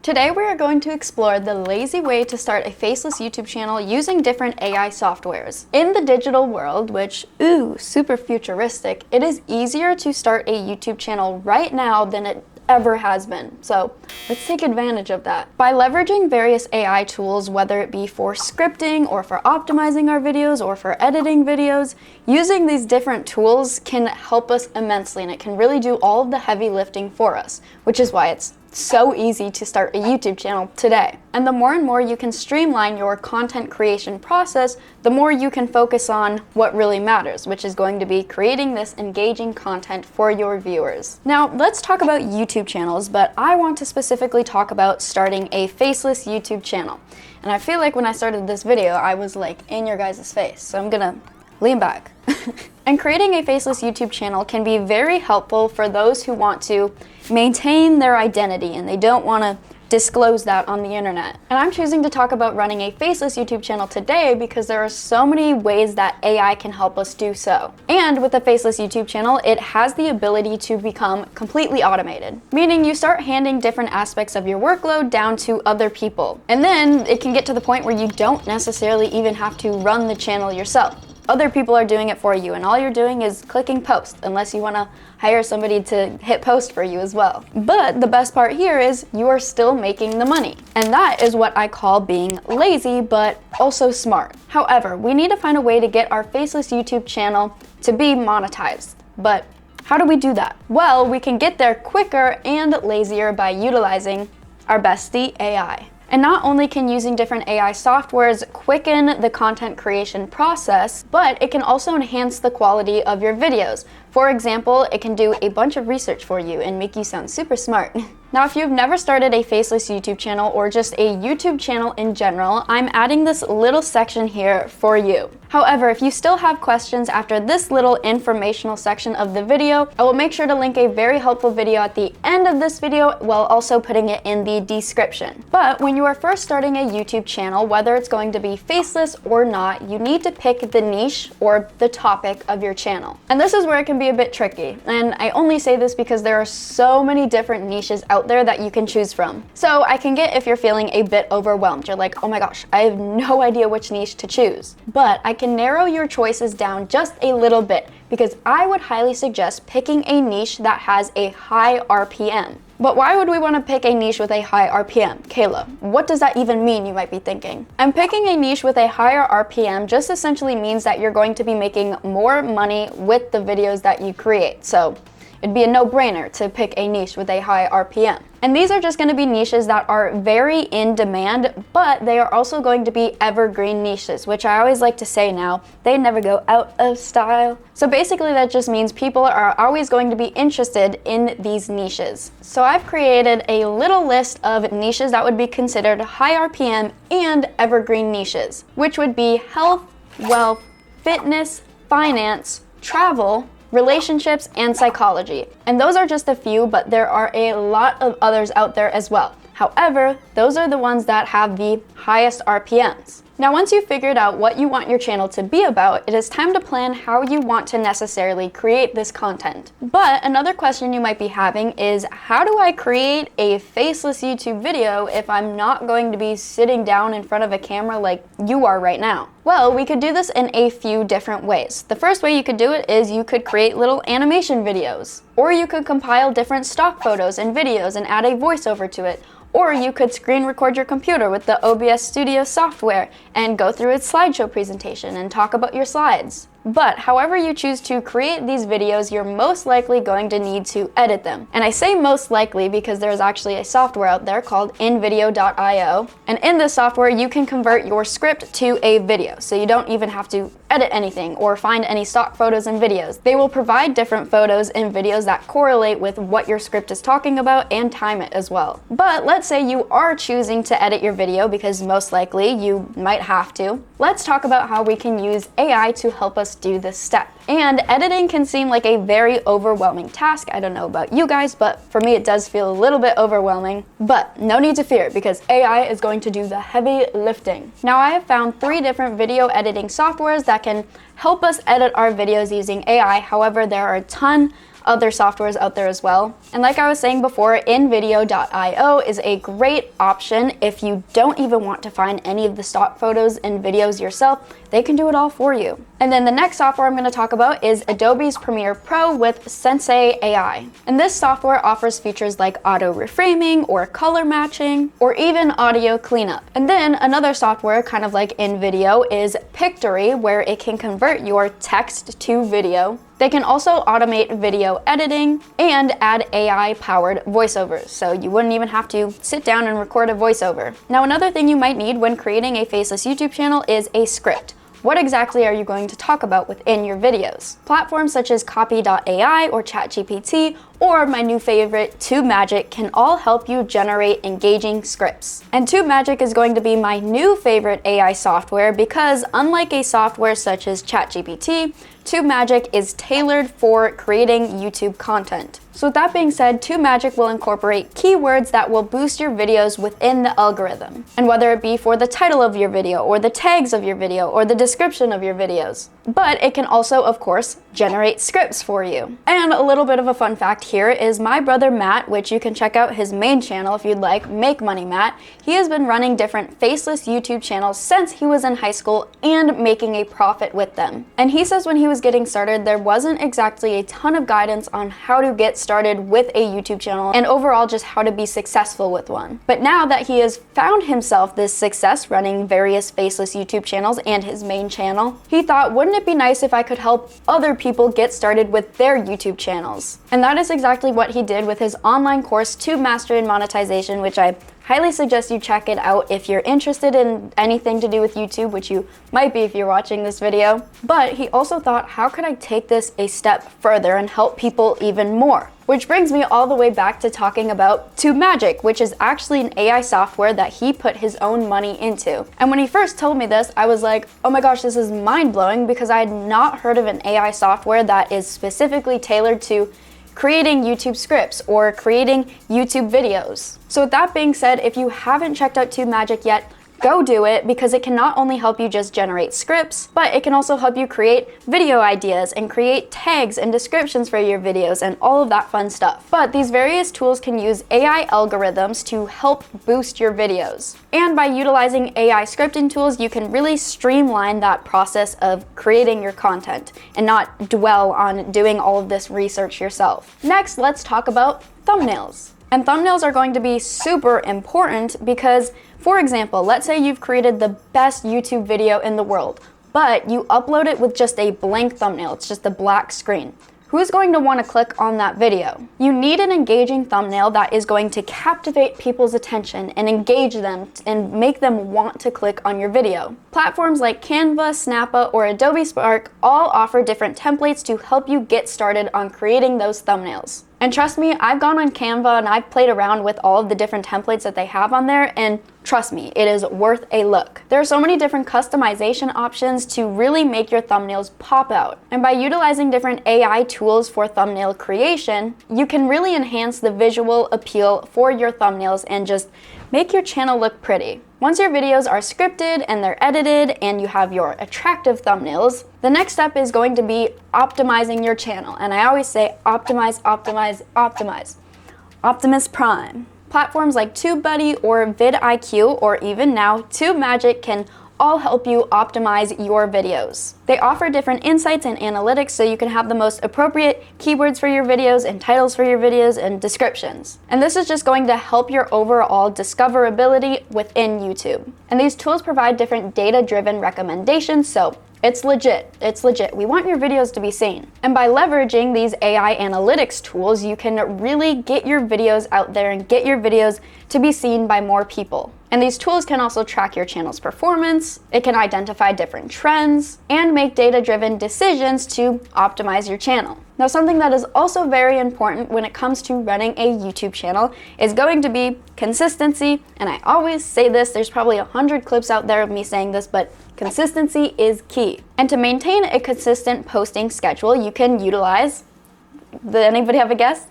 Today we are going to explore the lazy way to start a faceless YouTube channel using different AI softwares. In the digital world, which, super futuristic, it is easier to start a YouTube channel right now than it ever has been. So let's take advantage of that. By leveraging various AI tools, whether it be for scripting or for optimizing our videos or for editing videos, using these different tools can help us immensely, and it can really do all of the heavy lifting for us, which is why it's so easy to start a YouTube channel today. And the more and more you can streamline your content creation process, the more you can focus on what really matters, which is going to be creating this engaging content for your viewers. Now, let's talk about YouTube channels, but I want to specifically talk about starting a faceless YouTube channel. And I feel like when I started this video, I was like in your guys' face, so I'm gonna lean back. And creating a faceless YouTube channel can be very helpful for those who want to maintain their identity and they don't want to disclose that on the internet. And I'm choosing to talk about running a faceless YouTube channel today because there are so many ways that AI can help us do so. And with a faceless YouTube channel, it has the ability to become completely automated, meaning you start handing different aspects of your workload down to other people. And then it can get to the point where you don't necessarily even have to run the channel yourself. Other people are doing it for you, and all you're doing is clicking post, unless you want to hire somebody to hit post for you as well. But the best part here is you are still making the money. And that is what I call being lazy, but also smart. However, we need to find a way to get our faceless YouTube channel to be monetized. But how do we do that? Well, we can get there quicker and lazier by utilizing our bestie AI. And not only can using different AI softwares quicken the content creation process, but it can also enhance the quality of your videos. For example, it can do a bunch of research for you and make you sound super smart. Now, if you've never started a faceless YouTube channel or just a YouTube channel in general, I'm adding this little section here for you. However, if you still have questions after this little informational section of the video, I will make sure to link a very helpful video at the end of this video while also putting it in the description. But when you are first starting a YouTube channel, whether it's going to be faceless or not, you need to pick the niche or the topic of your channel. And this is where it can be a bit tricky. And I only say this because there are so many different niches out there that you can choose from. So I can get if you're feeling a bit overwhelmed. You're like, oh my gosh, I have no idea which niche to choose. But I can narrow your choices down just a little bit because I would highly suggest picking a niche that has a high RPM. But why would we want to pick a niche with a high RPM? Kayla, what does that even mean, you might be thinking? And picking a niche with a higher RPM just essentially means that you're going to be making more money with the videos that you create. So it'd be a no-brainer to pick a niche with a high RPM. And these are just going to be niches that are very in demand, but they are also going to be evergreen niches, which I always like to say now, they never go out of style. So basically that just means people are always going to be interested in these niches. So I've created a little list of niches that would be considered high RPM and evergreen niches, which would be health, wealth, fitness, finance, travel, relationships, and psychology. And those are just a few, but there are a lot of others out there as well. However, those are the ones that have the highest RPMs. Now, once you've figured out what you want your channel to be about, it is time to plan how you want to necessarily create this content. But another question you might be having is, how do I create a faceless YouTube video if I'm not going to be sitting down in front of a camera like you are right now? Well, we could do this in a few different ways. The first way you could do it is you could create little animation videos, or you could compile different stock photos and videos and add a voiceover to it. Or you could screen record your computer with the OBS Studio software and go through its slideshow presentation and talk about your slides. But however you choose to create these videos, you're most likely going to need to edit them. And I say most likely because there's actually a software out there called invideo.io. And in this software, you can convert your script to a video. So you don't even have to edit anything or find any stock photos and videos. They will provide different photos and videos that correlate with what your script is talking about and time it as well. But let's say you are choosing to edit your video because most likely you might have to. Let's talk about how we can use AI to help us do this step. And editing can seem like a very overwhelming task. I don't know about you guys, but for me it does feel a little bit overwhelming. But no need to fear because AI is going to do the heavy lifting. Now, I have found 3 different video editing softwares that can help us edit our videos using AI. However, there are a ton other softwares out there as well. And like I was saying before, InVideo.io is a great option if you don't even want to find any of the stock photos and videos yourself. They can do it all for you. And then the next software I'm going to talk about is Adobe's Premiere Pro with Sensei AI. And this software offers features like auto reframing or color matching or even audio cleanup. And then another software kind of like InVideo is Pictory, where it can convert your text to video. They can also automate video editing and add AI-powered voiceovers, so you wouldn't even have to sit down and record a voiceover. Now, another thing you might need when creating a faceless YouTube channel is a script. What exactly are you going to talk about within your videos? Platforms such as Copy.ai or ChatGPT or my new favorite, TubeMagic, can all help you generate engaging scripts. And TubeMagic is going to be my new favorite AI software because unlike a software such as ChatGPT, TubeMagic is tailored for creating YouTube content. So with that being said, TubeMagic will incorporate keywords that will boost your videos within the algorithm. And whether it be for the title of your video or the tags of your video or the description of your videos. But it can also, of course, generate scripts for you. And a little bit of a fun fact here is my brother Matt, which you can check out his main channel if you'd like, Make Money Matt. He has been running different faceless YouTube channels since he was in high school and making a profit with them. And he says when he was getting started, there wasn't exactly a ton of guidance on how to get started with a YouTube channel and overall just how to be successful with one. But now that he has found himself this success running various faceless YouTube channels and his main channel, he thought, wouldn't it be nice if I could help other people get started with their YouTube channels? And that is exactly what he did with his online course, Tube Mastery and Monetization, which I highly suggest you check it out if you're interested in anything to do with YouTube, which you might be if you're watching this video. But he also thought, how could I take this a step further and help people even more? Which brings me all the way back to talking about TubeMagic, which is actually an AI software that he put his own money into. And when he first told me this, I was like, oh my gosh, this is mind-blowing, because I had not heard of an AI software that is specifically tailored to creating YouTube scripts or creating YouTube videos. So with that being said, if you haven't checked out TubeMagic yet, go do it, because it can not only help you just generate scripts, but it can also help you create video ideas and create tags and descriptions for your videos and all of that fun stuff. But these various tools can use AI algorithms to help boost your videos. And by utilizing AI scripting tools, you can really streamline that process of creating your content and not dwell on doing all of this research yourself. Next, let's talk about thumbnails. And thumbnails are going to be super important because, for example, let's say you've created the best YouTube video in the world, but you upload it with just a blank thumbnail. It's just a black screen. Who's going to want to click on that video? You need an engaging thumbnail that is going to captivate people's attention and engage them and make them want to click on your video. Platforms like Canva, Snappa, or Adobe Spark all offer different templates to help you get started on creating those thumbnails. And trust me, I've gone on Canva and I've played around with all of the different templates that they have on there, and trust me, it is worth a look. There are so many different customization options to really make your thumbnails pop out. And by utilizing different AI tools for thumbnail creation, you can really enhance the visual appeal for your thumbnails and just make your channel look pretty. Once your videos are scripted and they're edited and you have your attractive thumbnails, the next step is going to be optimizing your channel. And I always say optimize, optimize, optimize. Optimus Prime. Platforms like TubeBuddy or vidIQ, or even now TubeMagic, can all help you optimize your videos. They offer different insights and analytics so you can have the most appropriate keywords for your videos and titles for your videos and descriptions. And this is just going to help your overall discoverability within YouTube. And these tools provide different data-driven recommendations, so it's legit. It's legit. We want your videos to be seen. And by leveraging these AI analytics tools, you can really get your videos out there and get your videos to be seen by more people. And these tools can also track your channel's performance, it can identify different trends, and make data-driven decisions to optimize your channel. Now, something that is also very important when it comes to running a YouTube channel is going to be consistency. And I always say this, there's probably 100 clips out there of me saying this, but consistency is key. And to maintain a consistent posting schedule, you can utilize, did anybody have a guess?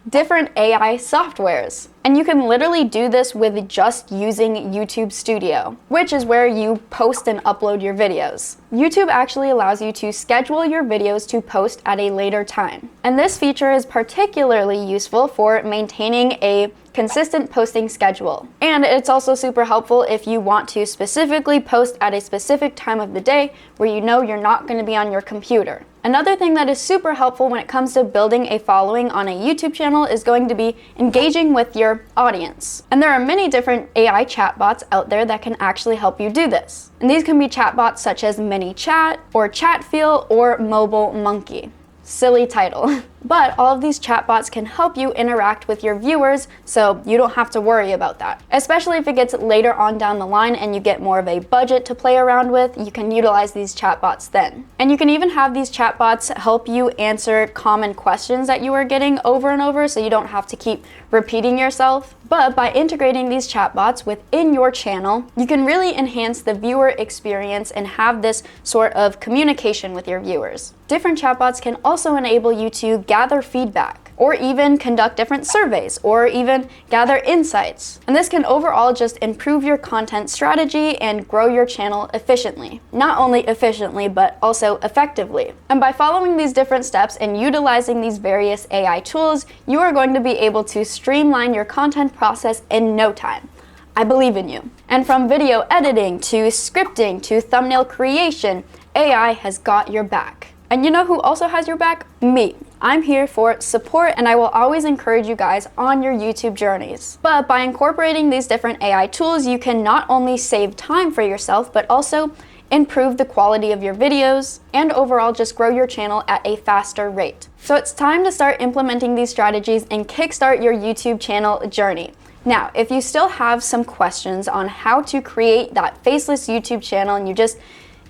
Different AI softwares. And you can literally do this with just using YouTube Studio, which is where you post and upload your videos. YouTube actually allows you to schedule your videos to post at a later time. And this feature is particularly useful for maintaining a consistent posting schedule. And it's also super helpful if you want to specifically post at a specific time of the day where you know you're not going to be on your computer. Another thing that is super helpful when it comes to building a following on a YouTube channel is going to be engaging with your audience. And there are many different AI chatbots out there that can actually help you do this. And these can be chatbots such as ManyChat or Chatfeel or Mobile Monkey. Silly title. But all of these chatbots can help you interact with your viewers, so you don't have to worry about that. Especially if it gets later on down the line and you get more of a budget to play around with, you can utilize these chatbots then. And you can even have these chatbots help you answer common questions that you are getting over and over, so you don't have to keep repeating yourself. But by integrating these chatbots within your channel, you can really enhance the viewer experience and have this sort of communication with your viewers. Different chatbots can also enable you to gather feedback, or even conduct different surveys, or even gather insights. And this can overall just improve your content strategy and grow your channel efficiently. Not only efficiently, but also effectively. And by following these different steps and utilizing these various AI tools, you are going to be able to streamline your content process in no time. I believe in you. And from video editing to scripting to thumbnail creation, AI has got your back. And you know who also has your back? Me. I'm here for support, and I will always encourage you guys on your YouTube journeys. But by incorporating these different AI tools, you can not only save time for yourself, but also improve the quality of your videos and overall just grow your channel at a faster rate. So it's time to start implementing these strategies and kickstart your YouTube channel journey. Now, if you still have some questions on how to create that faceless YouTube channel and you just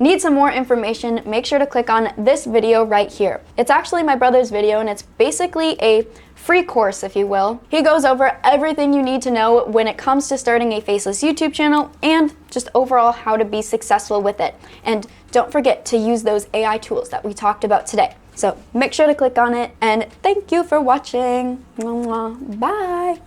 need some more information, make sure to click on this video right here. It's actually my brother's video, and it's basically a free course, if you will. He goes over everything you need to know when it comes to starting a faceless YouTube channel and just overall how to be successful with it. And don't forget to use those AI tools that we talked about today. So make sure to click on it, and thank you for watching. Bye.